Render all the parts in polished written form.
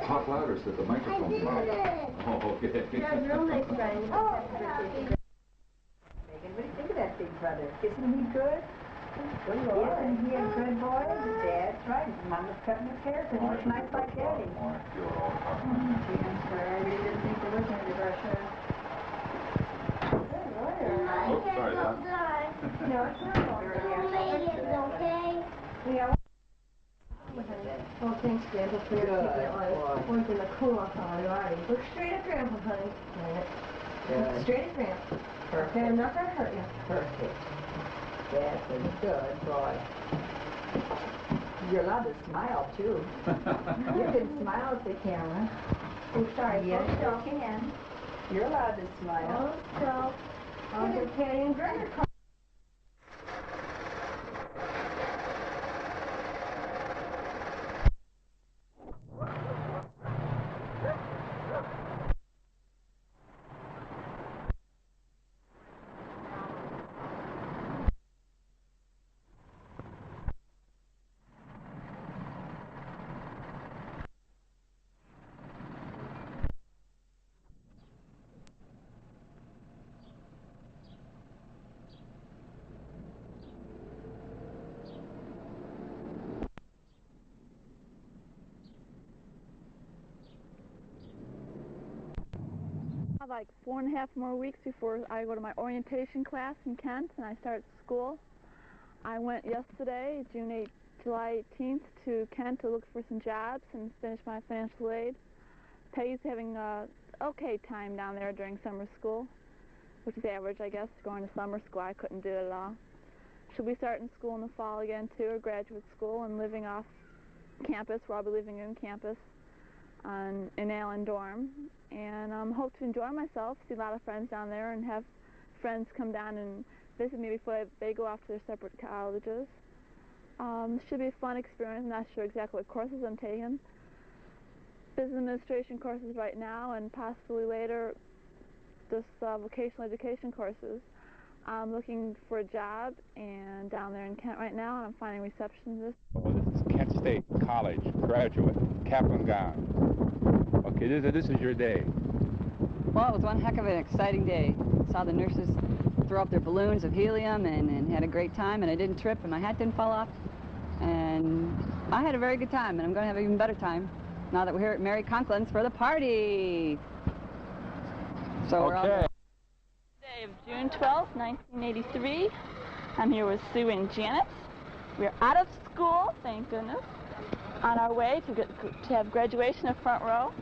Talk louder so the microphone. I did it. Oh, okay. You're a real nice friend. Oh, Megan, what do you think of that big brother? Isn't he good? Isn't he a good boy? Dad's right. Mama's cutting his hair because he was nice like Daddy. Gee, I'm sorry. I really didn't think there was any to brush hair. Oh, sorry, Don. No, it's not going Okay. Yeah. Oh, thanks, Grandpa, for your taking it like one's in the cool already. Look straight at Grandpa, honey. Look straight at Grandpa. Perfect. Okay, I'm not going to hurt you. Perfect. That's a good boy. You're allowed to smile, too. You can smile at the camera. Oh, sorry. Yes, you can. You're allowed to smile. Oh, so. I'll get Patty and Grandpa. Like 4.5 more weeks before I go to my orientation class in Kent and I start school. I went yesterday, July 18th, to Kent to look for some jobs and finish my financial aid. Peggy's having a okay time down there during summer school, which is average, I guess, going to summer school. I couldn't do it at all. She'll be starting school in the fall again, too, or graduate school, and living off campus, where I'll be living in campus in Allen dorm. And hope to enjoy myself, see a lot of friends down there, and have friends come down and visit me before they go off to their separate colleges. Should be a fun experience. I'm not sure exactly what courses I'm taking. Business administration courses right now, and possibly later just vocational education courses. I'm looking for a job and down there in Kent right now, and I'm finding receptionist. Well, this is Kent State College graduate, Kaplan Gown. Okay, this is your day. Well, it was one heck of an exciting day. Saw the nurses throw up their balloons of helium and had a great time, and I didn't trip, and my hat didn't fall off. And I had a very good time, and I'm going to have an even better time now that we're here at Mary Conklin's for the party. So we're all Day of June 12th, 1983. I'm here with Sue and Janet. We're out of school, thank goodness, on our way to have graduation of front row.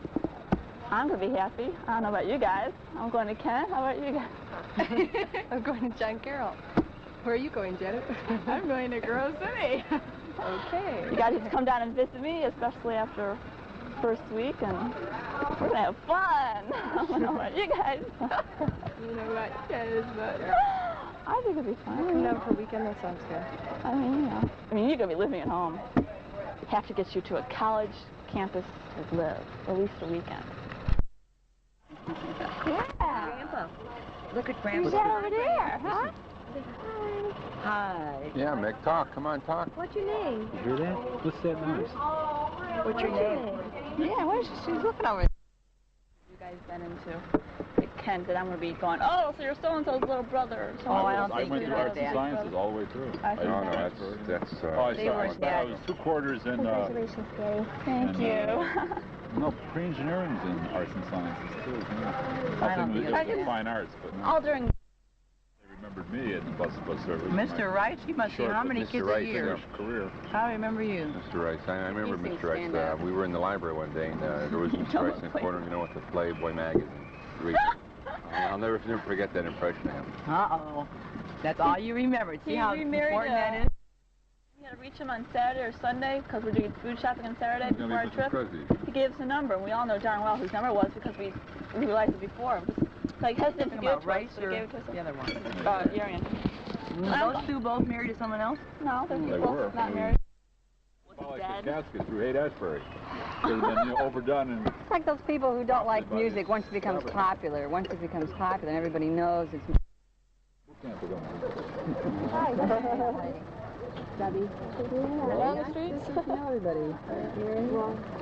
I'm going to be happy. I don't know about you guys. I'm going to Kent. How about you guys? I'm going to John Carroll. Where are you going, Janet? I'm going to Grove City. Okay. You guys just come down and visit me, especially after first week, and we're going to have fun. I don't know about you guys. I don't know about you guys, but I think it'll be fun. Come down for a weekend, that sounds good. I mean, you're going to be living at home. Have to get you to a college campus to live, at least a weekend. Yeah. Grandpa. Look at Grandpa. Who's that over there, huh? Hi. Yeah, Mick, talk. Come on, talk. What's your name? You hear that? What's that noise? What's your name? Yeah, what is she? She's looking over there. You guys been into Kent that I'm going to be going, oh, so you're so-and-so's little brother. So I don't I think went you through know arts and that. sciences all the way through. I see No, that. that's They were I was 2 quarters in, Congratulations, Daddy. Thank you. no, pre-engineering's in arts and sciences too. I don't think It was fine arts, but no. All during... They remembered me in the bus service. Mr. Rice, he must be how many kids a year? Career. I remember you. Mr. Rice, I remember He seems Mr. Rice. standout. We were in the library one day, and there was Mr. Rice in the corner, you know, with the Playboy magazine. I'll never forget that impression of him. Uh-oh. That's all you remembered. See how important that is? We had to reach him on Saturday or Sunday because we're doing food shopping on Saturday before our trip. He gave us a number, and we all know darn well whose number it was because we realized it before. Like hesitant to give it to us, so we gave it to us. The other one? Arian. Those two both married to someone else? No, they're They both were. not married. Like the casket through Haight-Ashbury. Should have been overdone and... It's like those people who don't like music once it becomes popular. Once it becomes popular and everybody knows it's... Hi, Debbie. Down the street? Know everybody.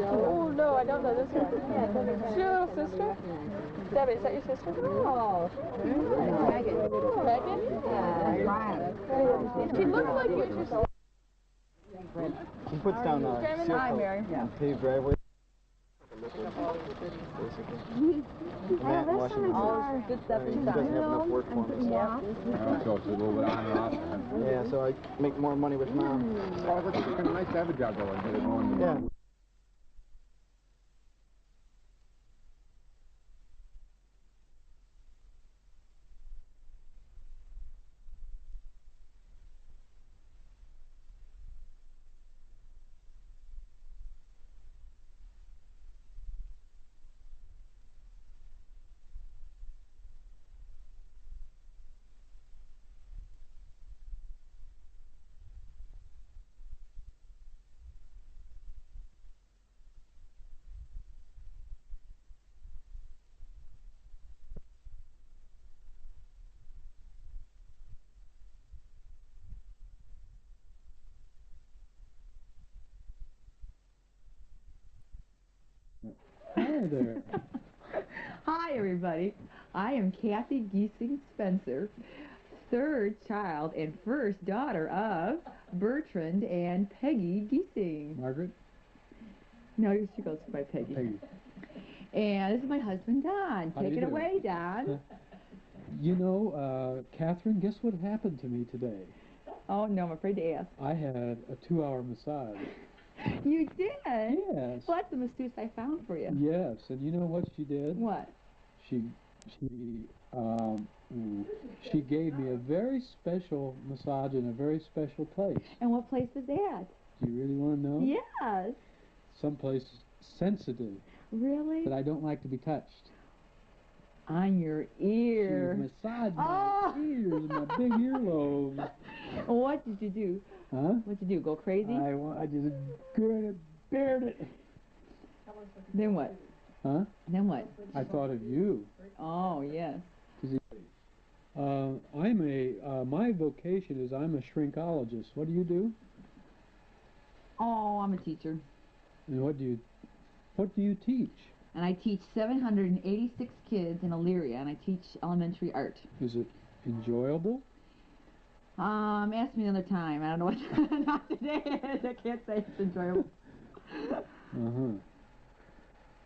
Oh, no, I don't know this one. Is she your little sister? Debbie, is that your sister? Oh, Megan. Megan? She looks like you. He puts down a seal coat on paved driveway. Matt Washington. All good stuff He doesn't have enough work for me. So it's a little bit on and off. Yeah, so I make more money with Mom. Oh, it's kind of nice to have a job going. Get it going. Yeah. Hi there. Hi, everybody. I am Kathy Gesing Spencer, third child and first daughter of Bertrand and Peggy Gesing. Margaret? No, she goes by Peggy. Peggy. And this is my husband, Don. How Take do it you do? away, Don. You know, Catherine, guess what happened to me today? Oh, no, I'm afraid to ask. I had a 2-hour massage. You did? Yes. Well, that's the masseuse I found for you. Yes, and you know what she did? What? She gave me a very special massage in a very special place. And what place is that? Do you really want to know? Yes. Someplace sensitive. Really? That I don't like to be touched. On your ear. She massaged my ears, my big earlobes. What did you do? Huh? What did you do? Go crazy? I just good bared it. Then what? Huh? Then what? I thought of you. Oh, yes. My vocation is I'm a shrinkologist. What do you do? Oh, I'm a teacher. And what do you teach? And I teach 786 kids in Elyria, and I teach elementary art. Is it enjoyable? Ask me another time. I don't know what. Not today. I can't say it's enjoyable. Uh-huh.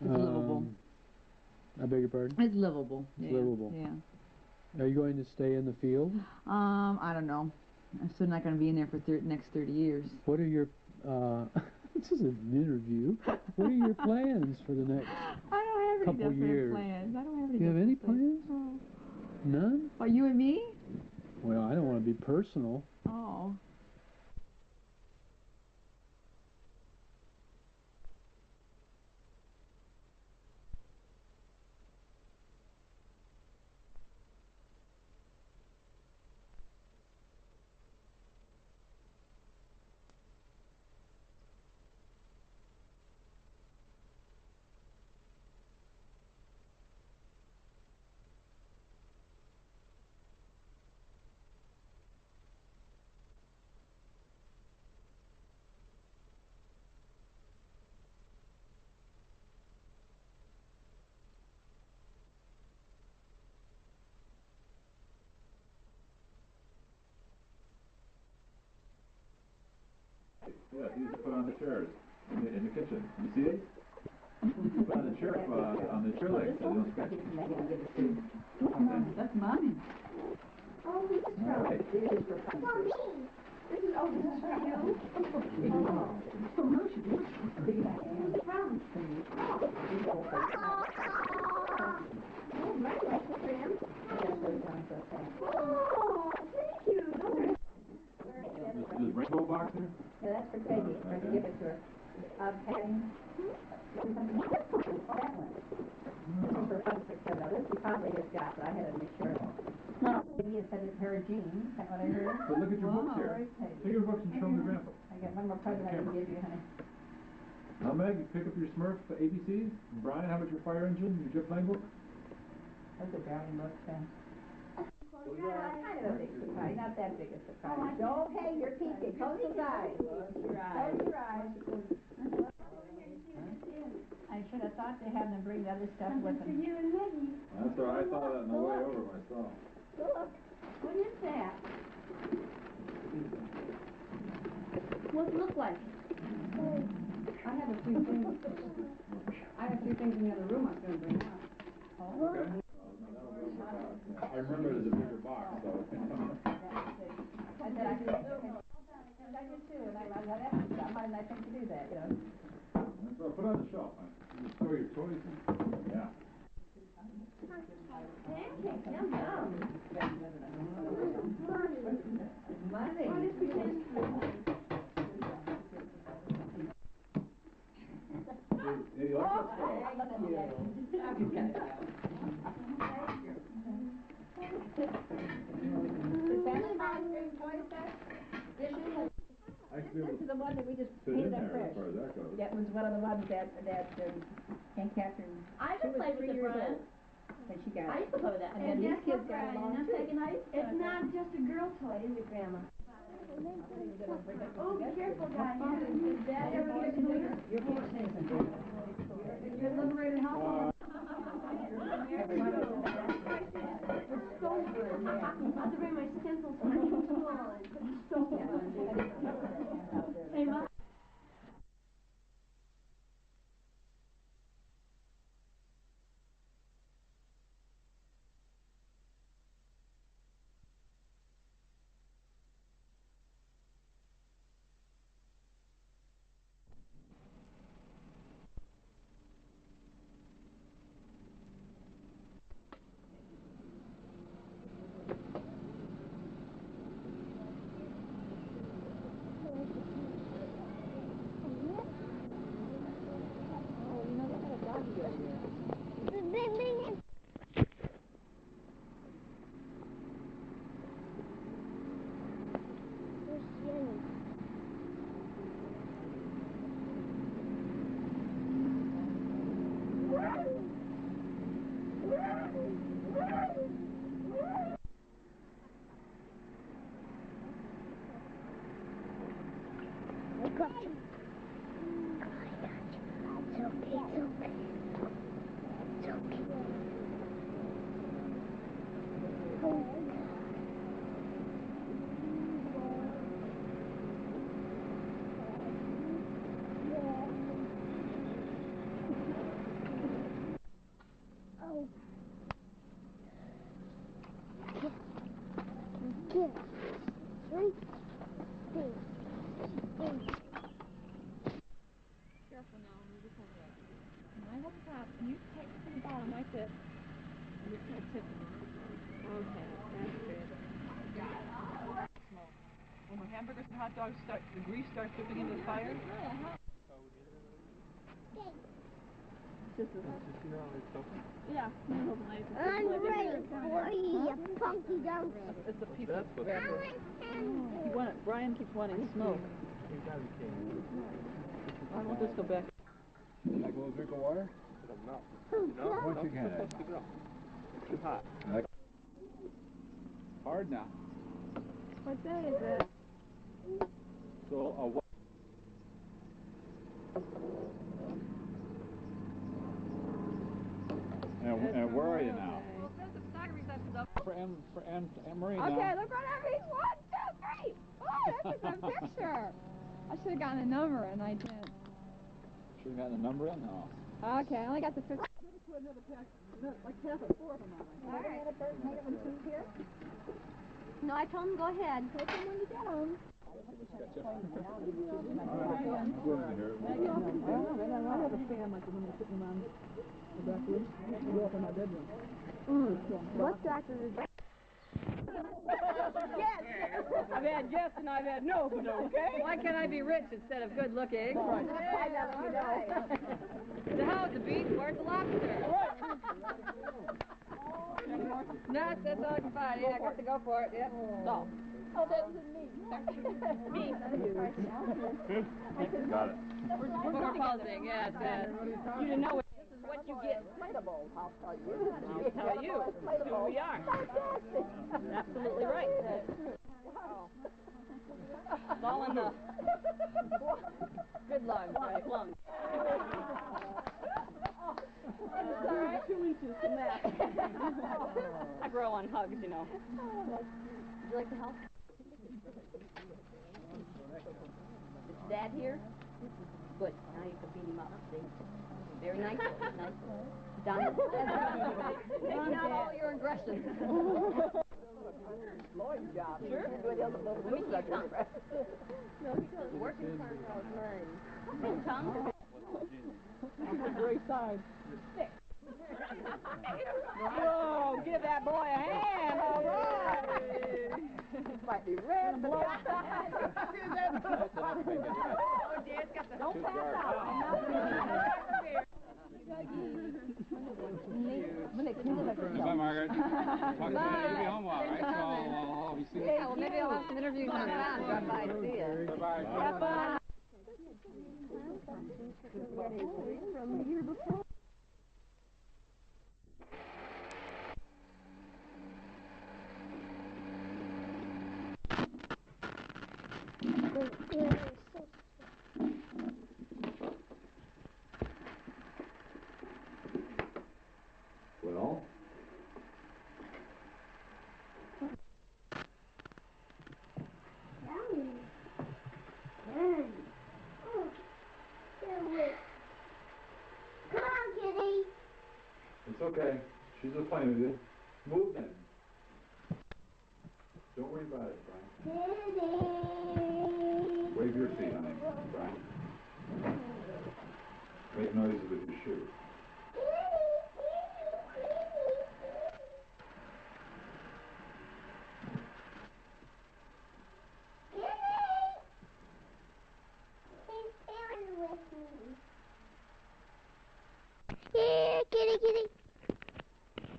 It's livable. I beg your pardon? It's livable. It's livable. Yeah. Are you going to stay in the field? I don't know. I'm still not going to be in there for next 30 years. What are your this is an interview. What are your plans for the next couple years? Plans. I don't have any. Do you have any plans? Oh. None? Are you and me? Well, I don't want to be personal. Oh. Yeah, these are put on the chairs in the kitchen. You see it? You put on the chair legs so they don't scratch. That's mine. Oh, this is from. This is for me. This is for you. There's rainbow box there? Yeah, that's for Peggy. I can give it to her. Peggy. That one. This is for fun picture. Now, this he probably has got, but I had to make sure. No, maybe it's a pair of jeans. Is that what I heard? But look at your books here. Take your books and show them to Grandpa. I got one more present I can give you, honey. Now, Meg, you pick up your Smurf ABCs. And Brian, how about your fire engine, your jet plane book? That's a brownie book, then. Kind of a big surprise, not that big a surprise. Okay, you're peeking. Close your eyes. Close your eyes. I should have thought to have them bring the other stuff with them. For you and Maggie. That's all right. I thought of that on the way over myself. Look, what is that? What does it look like? I have a few things. I have a few things in the other room I was going to bring out. Okay. I remember it as a bigger box, so. I said I did too, and I might not think to do that, you know. So put on the shelf. You store your toys in. Yeah. Pancakes, yum yum. Money. Hey, you like This is the one that we just fit painted in there up fresh. as far as that goes. That was one of the ones that Aunt Catherine. I just played with it, Brian. When she got I used to play with that. And then these kids got along too. It's not just a girl toy, is it, Grandma? Oh, careful, guys. Is that ever get clear? Your liberated household. It's so good. I have to bring my stencils when I go to school. It's so good. Hey, Mom. Careful now, move this over. I hold the top. You take it to the bottom like this. And you kind of tip it. Okay, that's good. When the hamburgers and hot dogs start, the grease starts dripping into the fire. Just a yeah, I'm ready for you, funky donkey. It's a piece of Brian keeps wanting smoke. I want this to go back. Like a little drink of water? No. Once you can. It's too hot. Hard now. What day is it? So, and where are you now? For Marie now. Okay, look what I mean. 1, 2, 3. Oh, that's a good picture. I should have gotten a number and I didn't. Should have gotten a number in? No. Okay, I only got the 50. Put another pack, like half a four of them on. All right. Here? No, I told him go ahead. Take them when you get them. I have a stand like the one they're sitting around the back room. Go up in my bedroom. What doctor did you... Yes! I've had yes and I've had no, but okay. Why can't I be rich instead of good looking? I know you know. The hell with the beef, where's the lobster? No, that's all I can find. Yeah, I got to go for it. Yep. No. Oh, that was me. Me. Got it. We're closing. Yeah, it's you didn't know what. This is what you get. Inflatable, I'll tell you. I'll tell you. It's who we are. Absolutely right. It's all in the good lungs, right? Lungs. grow on hugs, you know. Would you like to help? Is Dad here? Good. Now you can beat him up. See? Very nice. Nice. Done. Not all your aggression. Lloyd's job. Sure. Everybody else knows Let me see your tongue. No, he does. Working for mine. Your tongue? On the gray side. Whoa, give that boy a hand. All right. Might be red, but Oh, Dad's got the... don't pass out. Bye, Margaret. Talk to you. You'll be home all right, so I'll be seeing you. Yeah, well, maybe I'll have some interviews on around. Drop by and see you. Bye-bye. Bye-bye. From the year before. Well? Come on, kitty. It's okay. She's just playing with you. Move then. Don't worry about it, Brian. Wave your feet, honey, Brian. Make noises with your shoe. Here, kitty, kitty.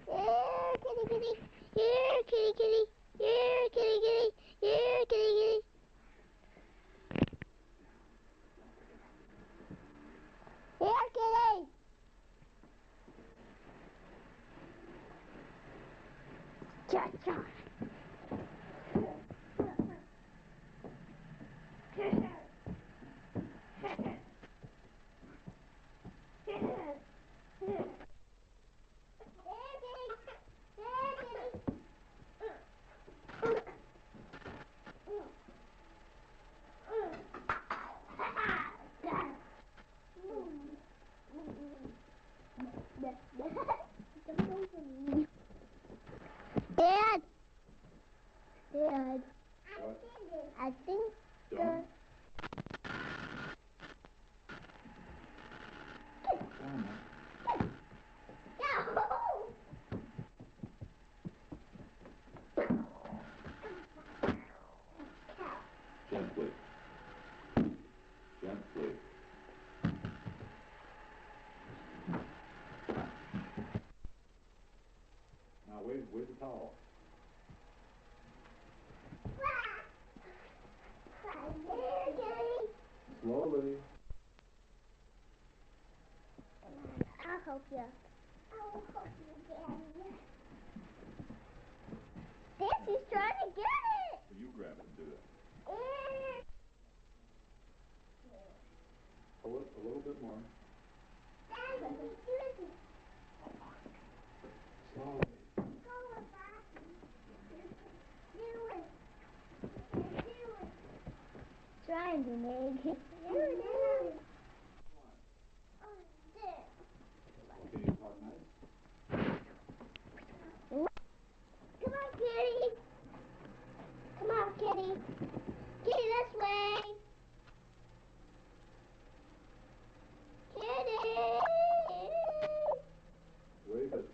Here, kitty, kitty. Here, kitty, kitty. Here, kitty, kitty. Here, kitty, kitty. Here, kitty. Cha-cha. Dad. Dad. What? I think Don't. Gently. Gently. Now wave the towel. Slowly. I'll help you. I'll help you, Daddy. Daddy's trying to get it. You grab it and do that. Eh. Pull it a little bit more. Daddy, do it. Slowly. Go with that. Do it. Do it. Trying to make it. Do it. Oh, there. Okay, you talk nice. Come on, kitty. Come on, kitty. Kitty, this way. Kitty. Wave it.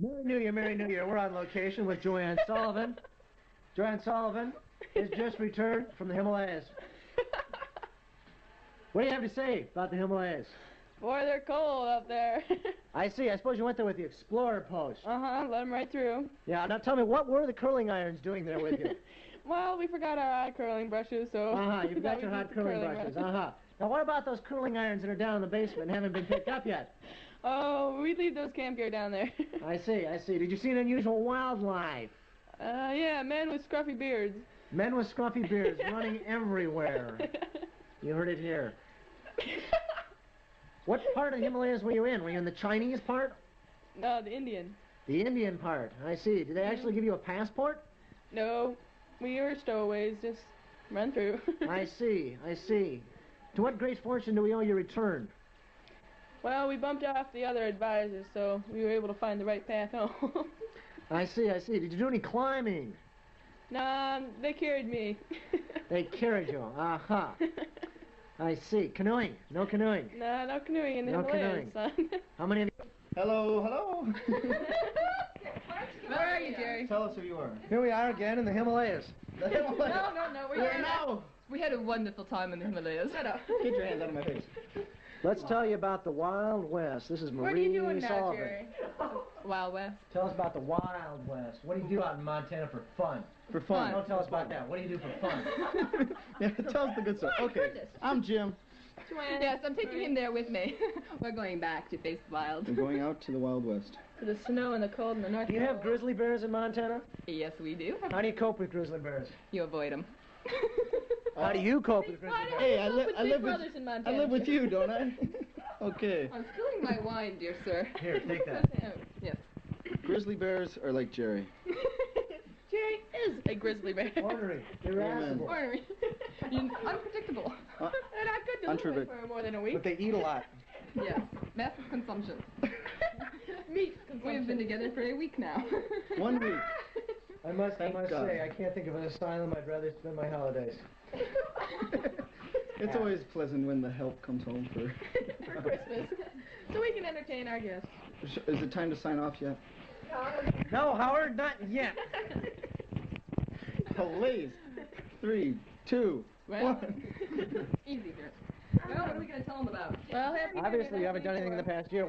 Merry New Year, Merry New Year. We're on location with Joanne Sullivan. Joanne Sullivan has just returned from the Himalayas. What do you have to say about the Himalayas? Boy, they're cold up there. I see. I suppose you went there with the Explorer post. Uh-huh, let them right through. Yeah, now tell me, what were the curling irons doing there with you? Well, we forgot our hot curling brushes, so... You've got your hot curling brushes. Now, what about those curling irons that are down in the basement and haven't been picked up yet? Oh, we leave those camp gear down there. I see. Did you see an unusual wildlife? Yeah, men with scruffy beards. Men with scruffy beards running everywhere. You heard it here. What part of the Himalayas were you in? Were you in the Chinese part? No, the Indian. The Indian part. I see. Did they actually give you a passport? No, we were stowaways, just run through. I see. I see. To what great fortune do we owe your return? Well, we bumped off the other advisors, so we were able to find the right path home. I see. I see. Did you do any climbing? Nah, they carried me. They carried you. Aha. I see. Canoeing? No canoeing? Nah, no canoeing in the No Himalayas, canoeing. son. How many of you? Hello, hello. Where are you, Jerry? Tell us who you are. Here we are again in the Himalayas. The Himalayas. No. We had a wonderful time in the Himalayas. Shut up. Get your hands out of my face. Let's tell you about the Wild West. This is What are you Marie doing now, Sullivan. Jerry? Wild West. Tell us about the Wild West. What do you do out in Montana for fun? For fun. Don't tell us about that. What do you do for fun? Yeah, tell us the good stuff. Okay, I'm Jim. Joanne. Yes, I'm taking him there with me. We're going back to face the wild. We're going out to the Wild West. To the snow and the cold and the North Do you have grizzly bears in Montana? Yes, we do. How do you cope with grizzly bears? You avoid them. How do you cope with grizzly bears? Hey, I live with you, don't I? Okay. I'm spilling my wine, dear sir. Here, take that. Oh, yes. Grizzly bears are like Jerry. Jerry is a grizzly bear. Ornery, irascible. Ornery. Unpredictable. They're not good to live with for more than a week. But they eat a lot. Yes. Massive consumption. Meat consumption. We have been together for a week now. 1 week. I must Thank God. say, I can't think of an asylum I'd rather spend my holidays. It's always pleasant when the help comes home for Christmas. So we can entertain our guests. Is it time to sign off yet? No, Howard, not yet. Please. 3, 2, Well, 1. easy here. Well, what are we going to tell them about? Well, happy Obviously, you haven't done anything in the past year.